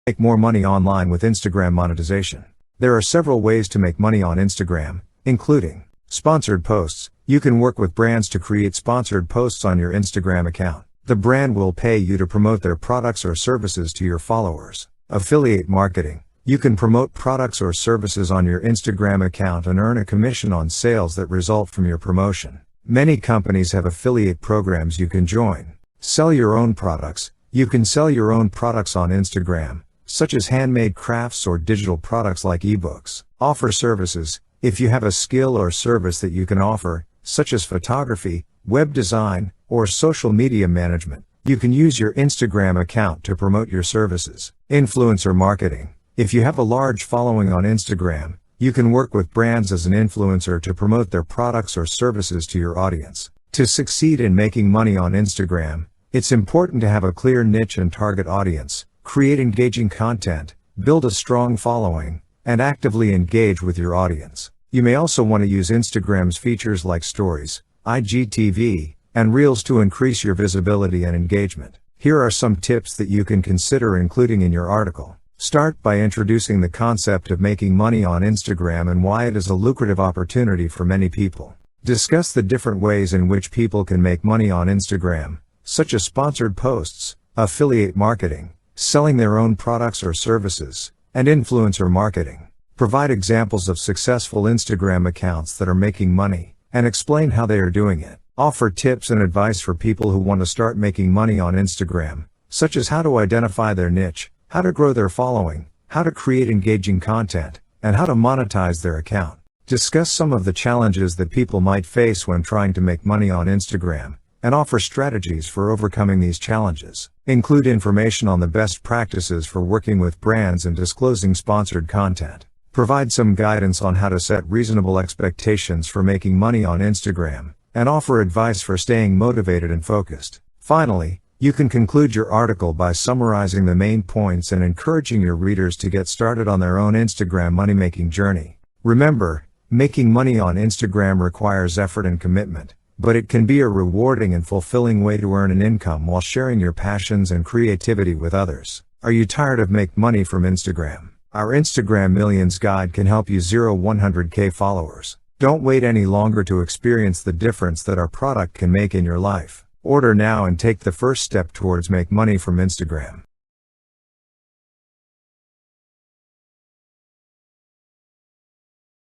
Make more money online with Instagram monetization. There are several ways to make money on Instagram, including sponsored posts. You can work with brands to create sponsored posts on your Instagram account. The brand will pay you to promote their products or services to your followers. Affiliate marketing. You can promote products or services on your Instagram account and earn a commission on sales that result from your promotion. Many companies have affiliate programs you can join. Sell your own products. You can sell your own products on Instagram, such as handmade crafts or digital products like ebooks. Offer services. If you have a skill or service that you can offer, such as photography, web design, or social media management, you can use your Instagram account to promote your services. Influencer marketing. If you have a large following on Instagram, you can work with brands as an influencer to promote their products or services to your audience. To succeed in making money on Instagram, it's important to have a clear niche and target audience, create engaging content, build a strong following, and actively engage with your audience. You may also want to use Instagram's features like Stories, IGTV, and Reels to increase your visibility and engagement. Here are some tips that you can consider including in your article. Start by introducing the concept of making money on Instagram and why it is a lucrative opportunity for many people. Discuss the different ways in which people can make money on Instagram, such as sponsored posts, affiliate marketing, selling their own products or services, and influencer marketing. Provide examples of successful Instagram accounts that are making money, and explain how they are doing it. Offer tips and advice for people who want to start making money on Instagram, such as how to identify their niche, how to grow their following, how to create engaging content, and how to monetize their account. Discuss some of the challenges that people might face when trying to make money on Instagram, and offer strategies for overcoming these challenges. Include information on the best practices for working with brands and disclosing sponsored content. Provide some guidance on how to set reasonable expectations for making money on Instagram, and offer advice for staying motivated and focused. Finally, you can conclude your article by summarizing the main points and encouraging your readers to get started on their own Instagram money-making journey. Remember, making money on Instagram requires effort and commitment, but it can be a rewarding and fulfilling way to earn an income while sharing your passions and creativity with others. Are you tired of making money from Instagram? Our Instagram Millions Guide can help you 100K followers. Don't wait any longer to experience the difference that our product can make in your life. Order now and take the first step towards make money from Instagram.